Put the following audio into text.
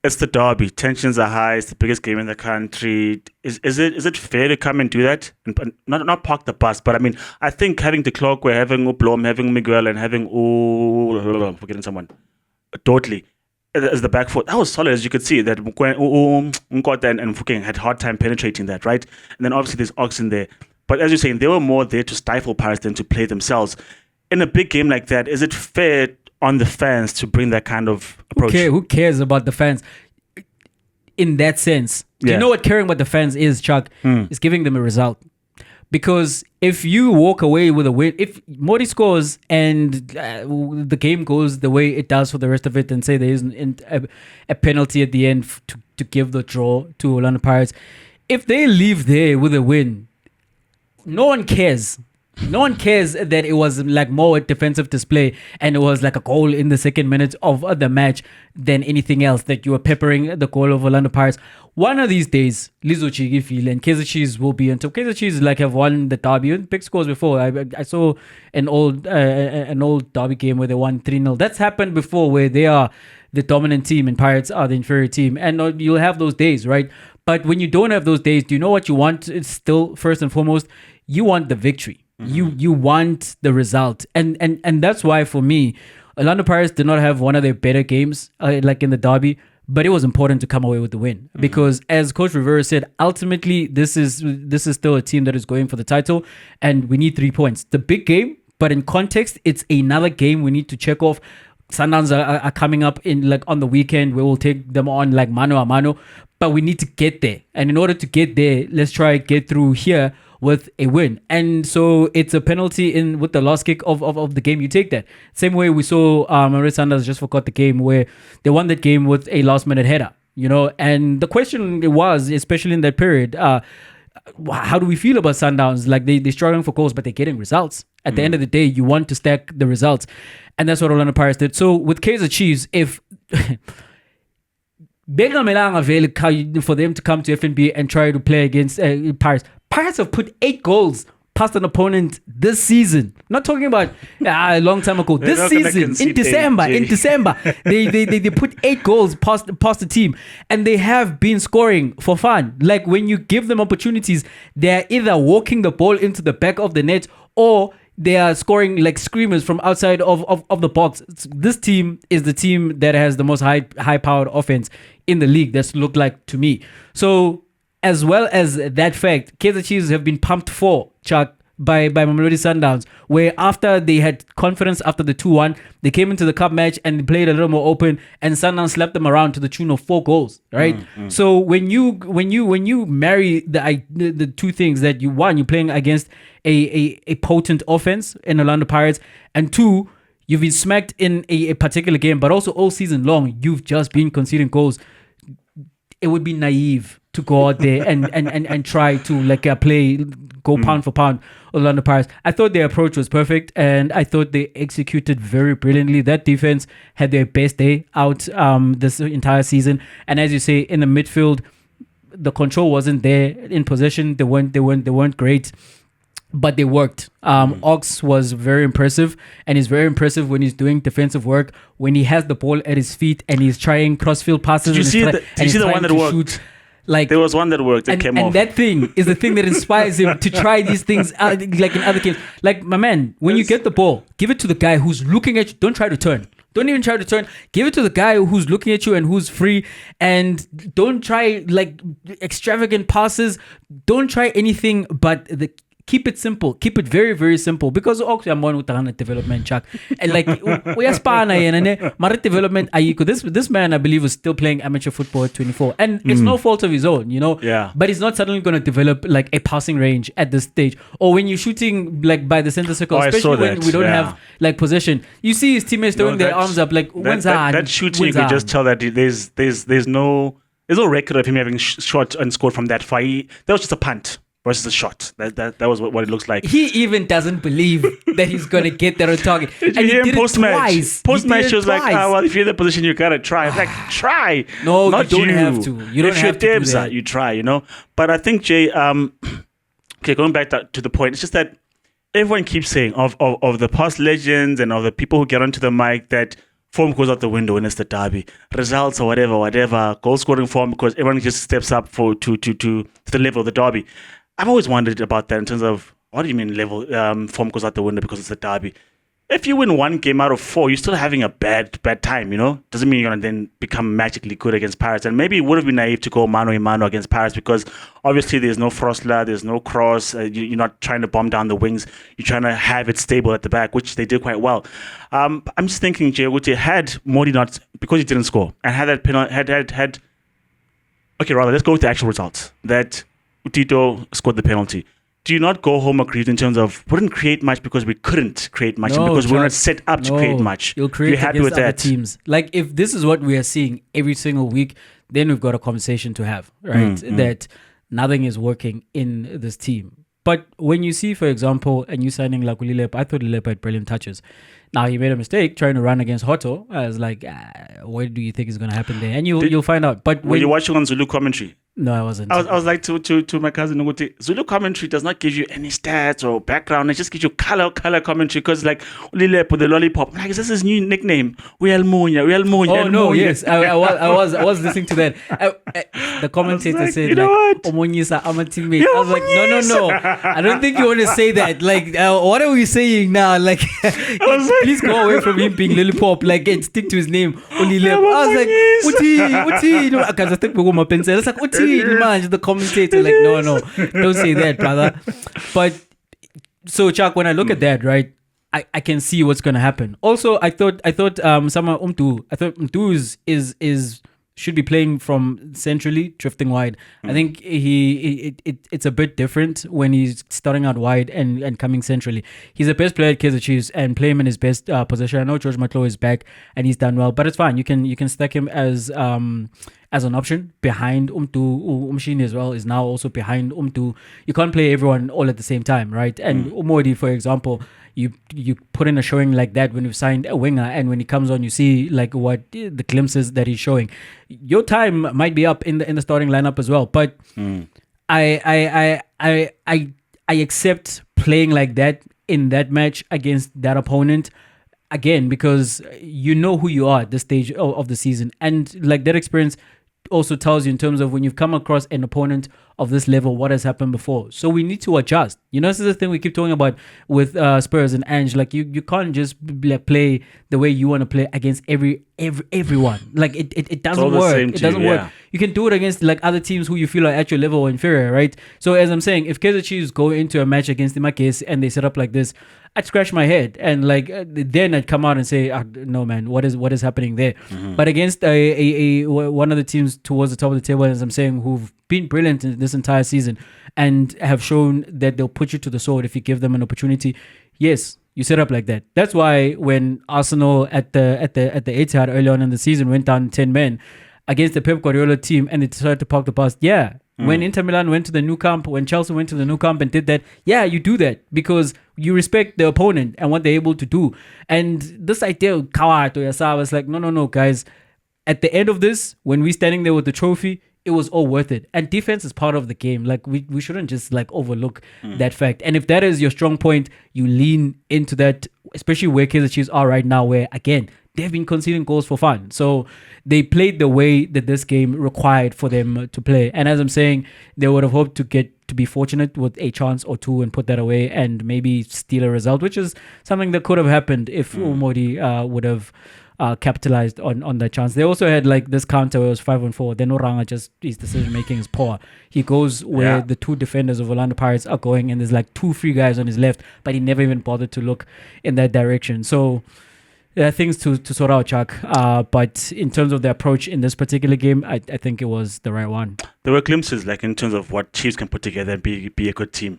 It's the derby. Tensions are high. It's the biggest game in the country. Is it fair to come and do that and not park the bus? But I mean, I think having the clock, we're having Blom, having Miguel, and having forgetting someone, Dudley as the back foot. That was solid, as you could see. That Nkota and Fukeng had hard time penetrating that, right? And then obviously there's Ox in there. But as you're saying, they were more there to stifle Pirates than to play themselves. In a big game like that, is it fair on the fans to bring that kind of approach? Okay, who cares about the fans in that sense? Do you know what caring about the fans is, Chuck? Is giving them a result. Because if you walk away with a win, if Modi scores and the game goes the way it does for the rest of it, and say there isn't a penalty at the end to give the draw to Orlando Pirates, if they leave there with a win, no one cares. No one cares that it was like more defensive display and it was like a goal in the second minute of the match than anything else, that you were peppering the goal of Orlando Pirates. One of these days, Lizo Chigifil and Kaizer Chiefs will be on top. Kaizer Chiefs like have won the derby, big scores before. I saw an old derby game where they won 3-0. That's happened before, where they are the dominant team and Pirates are the inferior team. And you'll have those days, right? But when you don't have those days, do you know what you want? It's still, first and foremost, you want the victory. You want the result, and that's why for me, Orlando Pirates did not have one of their better games like in the derby, but it was important to come away with the win because, as Coach Rivera said, ultimately this is still a team that is going for the title, and we need 3 points. The big game, but in context, it's another game we need to check off. Sundowns are coming up in like on the weekend where we'll take them on like mano a mano, but we need to get there, and in order to get there, let's try get through here with a win. And so it's a penalty in with the last kick of the game. You take that. Same way we saw Red Sanders just forgot the game where they won that game with a last minute header, and the question was, especially in that period, how do we feel about Sundowns? Like they're struggling for goals, but they're getting results. At the end of the day, you want to stack the results. And that's what Orlando Pirates did. So with Kaizer Chiefs, if for them to come to FNB and try to play against Pirates. Pirates have put 8 goals past an opponent this season. Not talking about a long time ago. This season, in December, they put 8 goals past the team, and they have been scoring for fun. Like when you give them opportunities, they're either walking the ball into the back of the net or they are scoring like screamers from outside of the box. This team is the team that has the most high-powered offense in the league. That's looked like to me. So, as well as that fact, Kaizer Chiefs have been pumped for, Chuck, by Mamelodi Sundowns, where after they had confidence after the 2-1, they came into the cup match and played a little more open, and Sundowns slapped them around to the tune of 4 goals, right? So when you marry the two things, that you're playing against a potent offense in Orlando Pirates, and 2, you've been smacked in a particular game, but also all season long, you've just been conceding goals. It would be naive to go out there and try to go pound for pound Orlando Pirates. I thought their approach was perfect, and I thought they executed very brilliantly. That defense had their best day out this entire season. And as you say, in the midfield, the control wasn't there. In possession, they weren't great, but they worked. Ox was very impressive, and he's very impressive when he's doing defensive work, when he has the ball at his feet and he's trying crossfield passes. Did you see the one that worked? There was one that worked. Came off. And that thing is the thing that inspires him to try these things like in other games. Like, my man, when you get the ball, give it to the guy who's looking at you. Don't try to turn. Don't even try to turn. Give it to the guy who's looking at you and who's free. And don't try like extravagant passes. Don't try anything but keep it simple. Keep it very, very simple. Because I'm one with development, Chuck. And like, we are development. This man, I believe, was still playing amateur football at 24. And it's no fault of his own, Yeah. But he's not suddenly going to develop like a passing range at this stage. Or when you're shooting like by the center circle, especially when we don't have like possession. You see his teammates throwing their arms up like, that shooting, you can just tell that there's no record of him having shot and scored from that far. That was just a punt versus a shot. That was what it looks like. He even doesn't believe that he's going to get there on target. Did you hear him post-match? Post-match, he was like, well, if you're in the position, you got to try. I'm like, try. No, not you don't have to. You don't have to do that. You try, But I think, Jay, okay, going back to the point, it's just that everyone keeps saying of the past legends and of the people who get onto the mic that form goes out the window when it's the derby. Results or whatever, goal scoring form because everyone just steps up to the level of the derby. I've always wondered about that in terms of what do you mean level form goes out the window because it's a derby. If you win one game out of 4, you're still having a bad time, Doesn't mean you're going to then become magically good against Pirates. And maybe it would have been naive to go mano a mano against Pirates because obviously there's no Frosler, there's no cross. You're not trying to bomb down the wings. You're trying to have it stable at the back, which they did quite well. I'm just thinking, Jay Uche, had Modi not, because he didn't score, and had that penalty, let's go with the actual results. That Utito scored the penalty. Do you not go home aggrieved in terms of we didn't create much because we couldn't create much because we're not set up to create much? You'll create You're happy with that teams. Like if this is what we are seeing every single week, then we've got a conversation to have, right? That nothing is working in this team. But when you see, for example, a new signing like Ulilepa, I thought Ulilepa had brilliant touches. Now he made a mistake trying to run against Soweto. I was like, what do you think is going to happen there? And you'll find out. But were you watching on Zulu commentary? No, I wasn't. I was like to my cousin Nguti, Zulu commentary does not give you any stats or background. It just gives you color commentary because like Ulilepa, the lollipop. I'm like, is this his new nickname? Real Munya. Oh no, yes, I was listening to that. The commentator said like, Omonyisa, I'm a teammate. I was like, no. I don't think you want to say that. Like, what are we saying now? Like, please go away from him being lollipop. Like, and stick to his name, Ulilepa. I was like, Uti. I can't just take my pencil. It's like Uti. The commentator like no don't say that, brother. But so Chuck, when I look at that, right, I can see what's gonna happen. Also I thought someone Umtu is should be playing from centrally, drifting wide. I think it's a bit different when he's starting out wide and coming centrally. He's the best player at Kaizer Chiefs and play him in his best position. I know George Matlo is back and he's done well, but it's fine. You can stack him as an option behind Umtu. Umshini as well is now also behind Umtu. You can't play everyone all at the same time, right? And Umodi, for example, you put in a showing like that when you've signed a winger, and when he comes on, you see like what the glimpses that he's showing. Your time might be up in the starting lineup as well, but I accept playing like that in that match against that opponent. Again, because you know who you are at this stage of the season, and like that experience also tells you in terms of when you've come across an opponent of this level, what has happened before. So we need to adjust. This is the thing we keep talking about with Spurs and Ange. Like you can't just play the way you want to play against everyone. Like it doesn't work. It doesn't work. You can do it against like other teams who you feel are at your level or inferior, right? So as I'm saying, if Kaizer Chiefs go into a match against the Imakes and they set up like this, I'd scratch my head and like then I'd come out and say, no man, what is happening there? But against a one of the teams towards the top of the table, as I'm saying, who've been brilliant in this entire season and have shown that they'll put you to the sword if you give them an opportunity. Yes, you set up like that. That's why when Arsenal at the Etihad early on in the season went down 10 men against the Pep Guardiola team and they decided to park the bus. Yeah. When Inter Milan went to the new camp, when Chelsea went to the new camp and did that, yeah, you do that because you respect the opponent and what they're able to do. And this idea of Kawato Yasa was like, no, guys. At the end of this, when we're standing there with the trophy, it was all worth it. And defense is part of the game. Like we shouldn't just like overlook that fact. And if that is your strong point, you lean into that, especially where Kaizer Chiefs are right now, where again, they've been conceding goals for fun. So they played the way that this game required for them to play. And as I'm saying, they would have hoped to be fortunate with a chance or two and put that away and maybe steal a result, which is something that could have happened if Umodi would have capitalized on that chance. They also had like this counter where it was 5-4. Then Oranga just his decision making is poor. He goes where the two defenders of Orlando Pirates are going, and there's like 2 free guys on his left, but he never even bothered to look in that direction. So there are things to sort out, Chuck. But in terms of the approach in this particular game, I think it was the right one. There were glimpses, like in terms of what Chiefs can put together and be a good team.